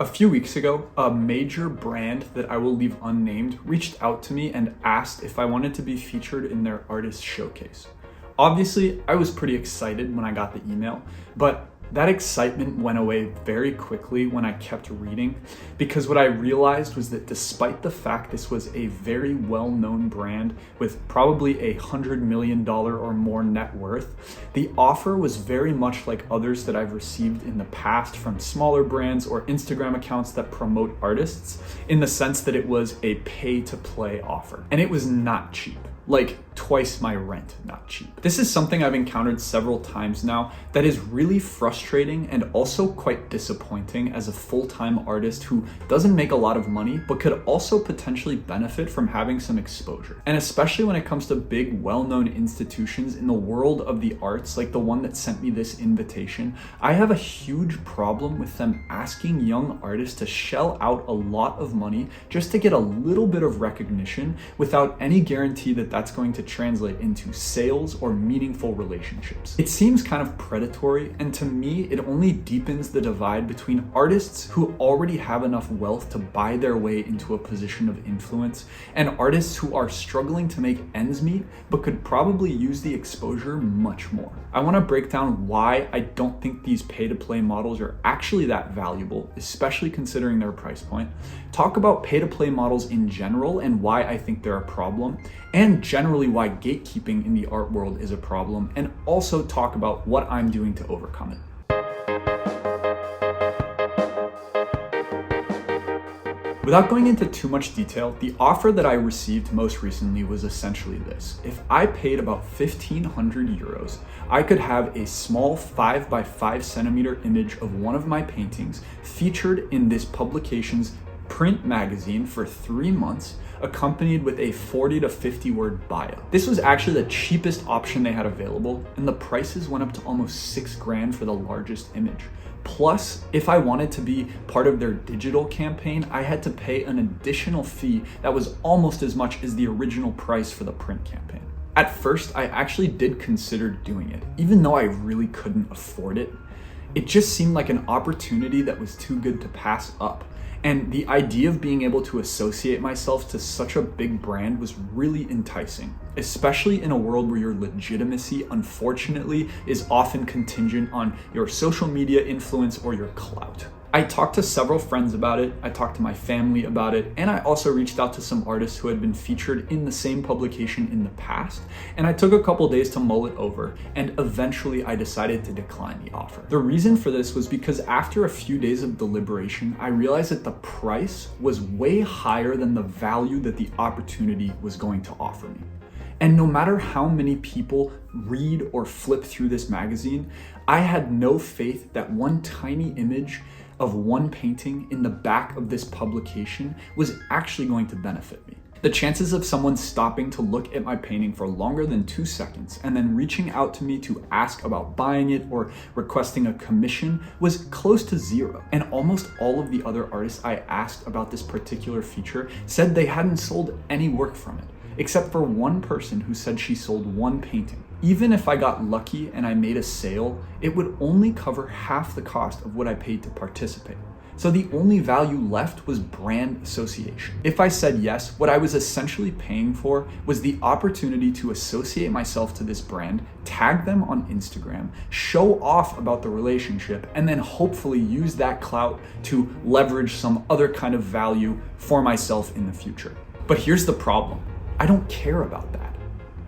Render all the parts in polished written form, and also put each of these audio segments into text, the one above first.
A few weeks ago, a major brand that I will leave unnamed reached out to me and asked if I wanted to be featured in their artist showcase. Obviously, I was pretty excited when I got the email, but that excitement went away very quickly when I kept reading, because what I realized was that despite the fact this was a very well-known brand with probably $100 million or more net worth, the offer was very much like others that I've received in the past from smaller brands or Instagram accounts that promote artists, in the sense that it was a pay-to-play offer. And it was not cheap. Like twice my rent, not cheap. This is something I've encountered several times now that is really frustrating and also quite disappointing as a full-time artist who doesn't make a lot of money, but could also potentially benefit from having some exposure. And especially when it comes to big, well-known institutions in the world of the arts, like the one that sent me this invitation, I have a huge problem with them asking young artists to shell out a lot of money just to get a little bit of recognition without any guarantee that that's going to translate into sales or meaningful relationships. It seems kind of predatory, and to me, it only deepens the divide between artists who already have enough wealth to buy their way into a position of influence and artists who are struggling to make ends meet but could probably use the exposure much more. I want to break down why I don't think these pay-to-play models are actually that valuable, especially considering their price point, talk about pay-to-play models in general and why I think they're a problem, and generally why gatekeeping in the art world is a problem, and also talk about what I'm doing to overcome it. Without going into too much detail, the offer that I received most recently was essentially this. If I paid about 1,500 euros, I could have a small 5 by 5 centimeter image of one of my paintings featured in this publication's print magazine for 3 months, accompanied with a 40 to 50 word bio. This was actually the cheapest option they had available, and the prices went up to almost $6,000 for the largest image. Plus, if I wanted to be part of their digital campaign, I had to pay an additional fee that was almost as much as the original price for the print campaign. At first, I actually did consider doing it, even though I really couldn't afford it. It just seemed like an opportunity that was too good to pass up. And the idea of being able to associate myself to such a big brand was really enticing, especially in a world where your legitimacy, unfortunately, is often contingent on your social media influence or your clout. I talked to several friends about it, I talked to my family about it, and I also reached out to some artists who had been featured in the same publication in the past, and I took a couple days to mull it over, and eventually I decided to decline the offer. The reason for this was because after a few days of deliberation, I realized that the price was way higher than the value that the opportunity was going to offer me. And no matter how many people read or flip through this magazine, I had no faith that one tiny image of one painting in the back of this publication was actually going to benefit me. The chances of someone stopping to look at my painting for longer than 2 seconds and then reaching out to me to ask about buying it or requesting a commission was close to zero. And almost all of the other artists I asked about this particular feature said they hadn't sold any work from it, except for one person who said she sold one painting. Even if I got lucky and I made a sale, it would only cover half the cost of what I paid to participate. So the only value left was brand association. If I said yes, what I was essentially paying for was the opportunity to associate myself to this brand, tag them on Instagram, show off about the relationship, and then hopefully use that clout to leverage some other kind of value for myself in the future. But here's the problem. I don't care about that.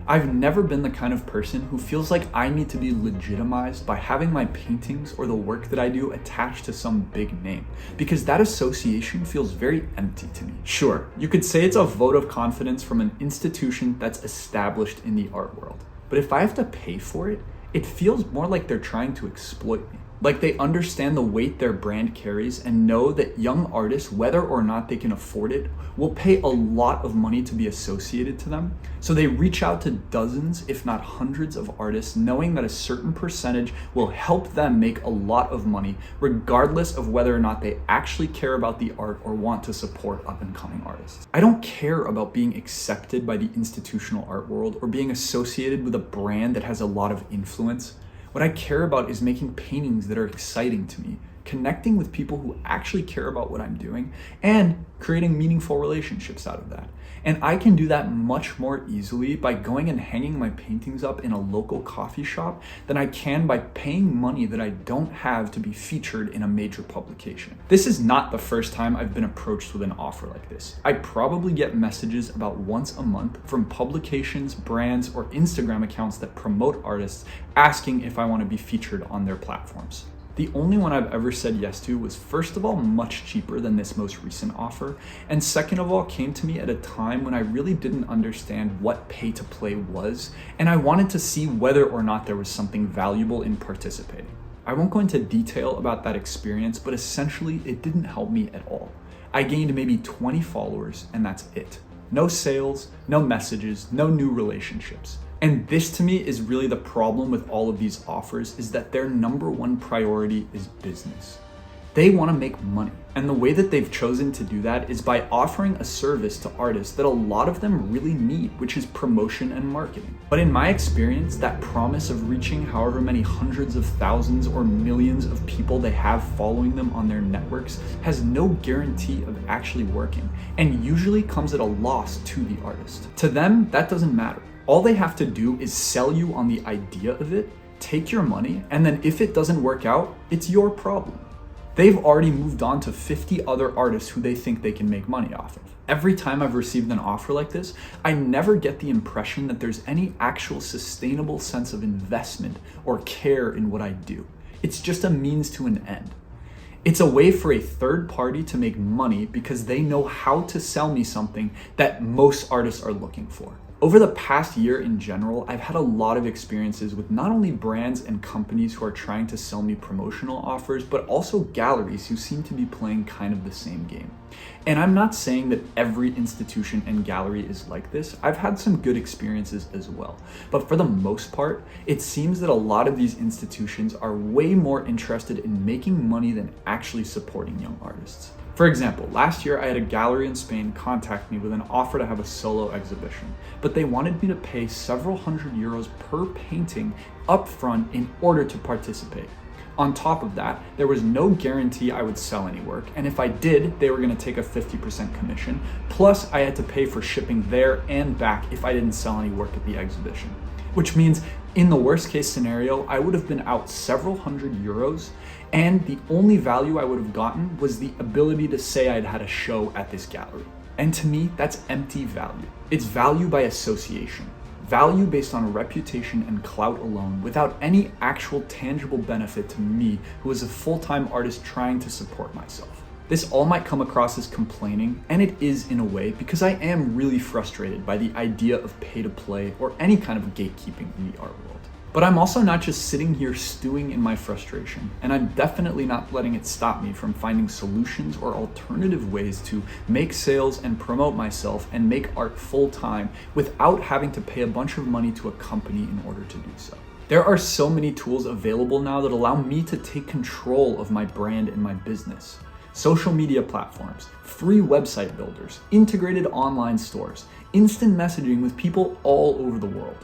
I've never been the kind of person who feels like I need to be legitimized by having my paintings or the work that I do attached to some big name, because that association feels very empty to me. Sure, you could say it's a vote of confidence from an institution that's established in the art world, but if I have to pay for it, it feels more like they're trying to exploit me. Like they understand the weight their brand carries and know that young artists, whether or not they can afford it, will pay a lot of money to be associated to them. So they reach out to dozens, if not hundreds of artists, knowing that a certain percentage will help them make a lot of money, regardless of whether or not they actually care about the art or want to support up and coming artists. I don't care about being accepted by the institutional art world or being associated with a brand that has a lot of influence. What I care about is making paintings that are exciting to me, connecting with people who actually care about what I'm doing, and creating meaningful relationships out of that. And I can do that much more easily by going and hanging my paintings up in a local coffee shop than I can by paying money that I don't have to be featured in a major publication. This is not the first time I've been approached with an offer like this. I probably get messages about once a month from publications, brands, or Instagram accounts that promote artists asking if I want to be featured on their platforms. The only one I've ever said yes to was, first of all, much cheaper than this most recent offer, and second of all, came to me at a time when I really didn't understand what pay to play was, and I wanted to see whether or not there was something valuable in participating. I won't go into detail about that experience, but essentially it didn't help me at all. I gained maybe 20 followers, and that's it. No sales, no messages, no new relationships. And this to me is really the problem with all of these offers, is that their number one priority is business. They want to make money. And the way that they've chosen to do that is by offering a service to artists that a lot of them really need, which is promotion and marketing. But in my experience, that promise of reaching however many hundreds of thousands or millions of people they have following them on their networks has no guarantee of actually working, and usually comes at a loss to the artist. To them, that doesn't matter. All they have to do is sell you on the idea of it, take your money, and then if it doesn't work out, it's your problem. They've already moved on to 50 other artists who they think they can make money off of. Every time I've received an offer like this, I never get the impression that there's any actual sustainable sense of investment or care in what I do. It's just a means to an end. It's a way for a third party to make money because they know how to sell me something that most artists are looking for. Over the past year in general, I've had a lot of experiences with not only brands and companies who are trying to sell me promotional offers, but also galleries who seem to be playing kind of the same game. And I'm not saying that every institution and gallery is like this. I've had some good experiences as well. But for the most part, it seems that a lot of these institutions are way more interested in making money than actually supporting young artists. For example, last year I had a gallery in Spain contact me with an offer to have a solo exhibition, but they wanted me to pay several €100 per painting upfront in order to participate. On top of that, there was no guarantee I would sell any work, and if I did, they were going to take a 50% commission, plus I had to pay for shipping there and back if I didn't sell any work at the exhibition. Which means, in the worst case scenario, I would have been out several €100, and the only value I would have gotten was the ability to say I'd had a show at this gallery. And to me, that's empty value. It's value by association. Value based on reputation and clout alone, without any actual tangible benefit to me, who is a full-time artist trying to support myself. This all might come across as complaining, and it is in a way, because I am really frustrated by the idea of pay to play or any kind of gatekeeping in the art world. But I'm also not just sitting here stewing in my frustration, and I'm definitely not letting it stop me from finding solutions or alternative ways to make sales and promote myself and make art full-time without having to pay a bunch of money to a company in order to do so. There are so many tools available now that allow me to take control of my brand and my business. Social media platforms, free website builders, integrated online stores, instant messaging with people all over the world.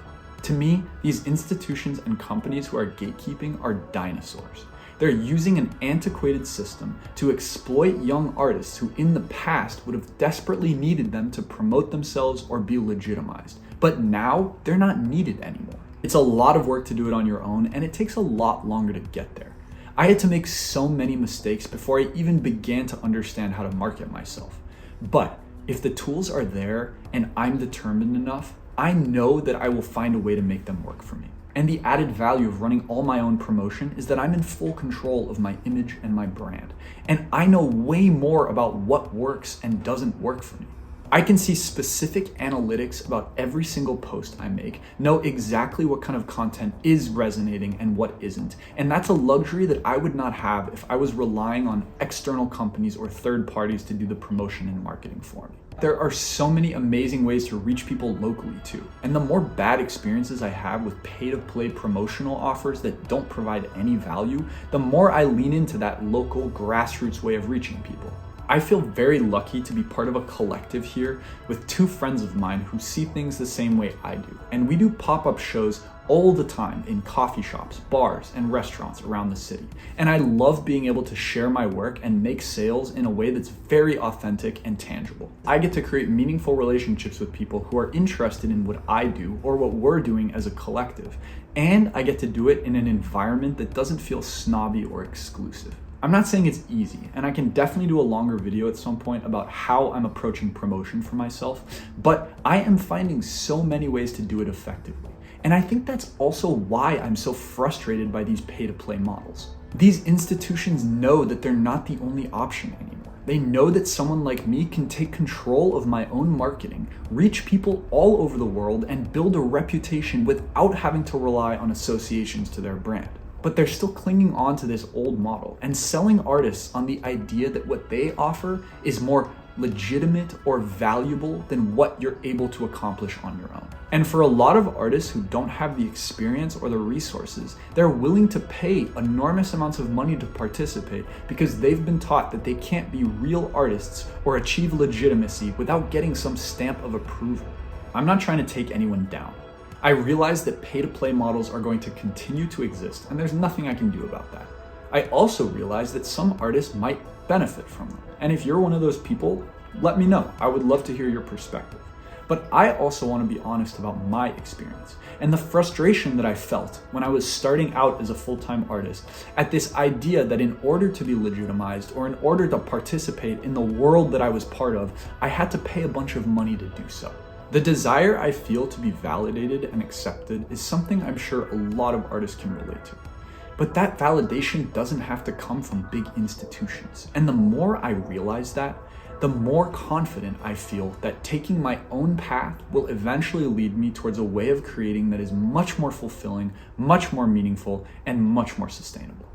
To me, these institutions and companies who are gatekeeping are dinosaurs. They're using an antiquated system to exploit young artists who in the past would have desperately needed them to promote themselves or be legitimized. But now, they're not needed anymore. It's a lot of work to do it on your own, and it takes a lot longer to get there. I had to make so many mistakes before I even began to understand how to market myself. But if the tools are there and I'm determined enough, I know that I will find a way to make them work for me. And the added value of running all my own promotion is that I'm in full control of my image and my brand. And I know way more about what works and doesn't work for me. I can see specific analytics about every single post I make, know exactly what kind of content is resonating and what isn't. And that's a luxury that I would not have if I was relying on external companies or third parties to do the promotion and marketing for me. There are so many amazing ways to reach people locally too. And the more bad experiences I have with pay-to-play promotional offers that don't provide any value, the more I lean into that local grassroots way of reaching people. I feel very lucky to be part of a collective here with two friends of mine who see things the same way I do. And we do pop-up shows all the time in coffee shops, bars, and restaurants around the city. And I love being able to share my work and make sales in a way that's very authentic and tangible. I get to create meaningful relationships with people who are interested in what I do or what we're doing as a collective. And I get to do it in an environment that doesn't feel snobby or exclusive. I'm not saying it's easy, and I can definitely do a longer video at some point about how I'm approaching promotion for myself, but I am finding so many ways to do it effectively. And I think that's also why I'm so frustrated by these pay-to-play models. These institutions know that they're not the only option anymore. They know that someone like me can take control of my own marketing, reach people all over the world, and build a reputation without having to rely on associations to their brand. But they're still clinging on to this old model and selling artists on the idea that what they offer is more legitimate or valuable than what you're able to accomplish on your own. And for a lot of artists who don't have the experience or the resources, they're willing to pay enormous amounts of money to participate because they've been taught that they can't be real artists or achieve legitimacy without getting some stamp of approval. I'm not trying to take anyone down. I realize that pay-to-play models are going to continue to exist, and there's nothing I can do about that. I also realize that some artists might benefit from them. And if you're one of those people, let me know. I would love to hear your perspective. But I also want to be honest about my experience and the frustration that I felt when I was starting out as a full-time artist at this idea that in order to be legitimized or in order to participate in the world that I was part of, I had to pay a bunch of money to do so. The desire I feel to be validated and accepted is something I'm sure a lot of artists can relate to. But that validation doesn't have to come from big institutions. And the more I realize that, the more confident I feel that taking my own path will eventually lead me towards a way of creating that is much more fulfilling, much more meaningful, and much more sustainable.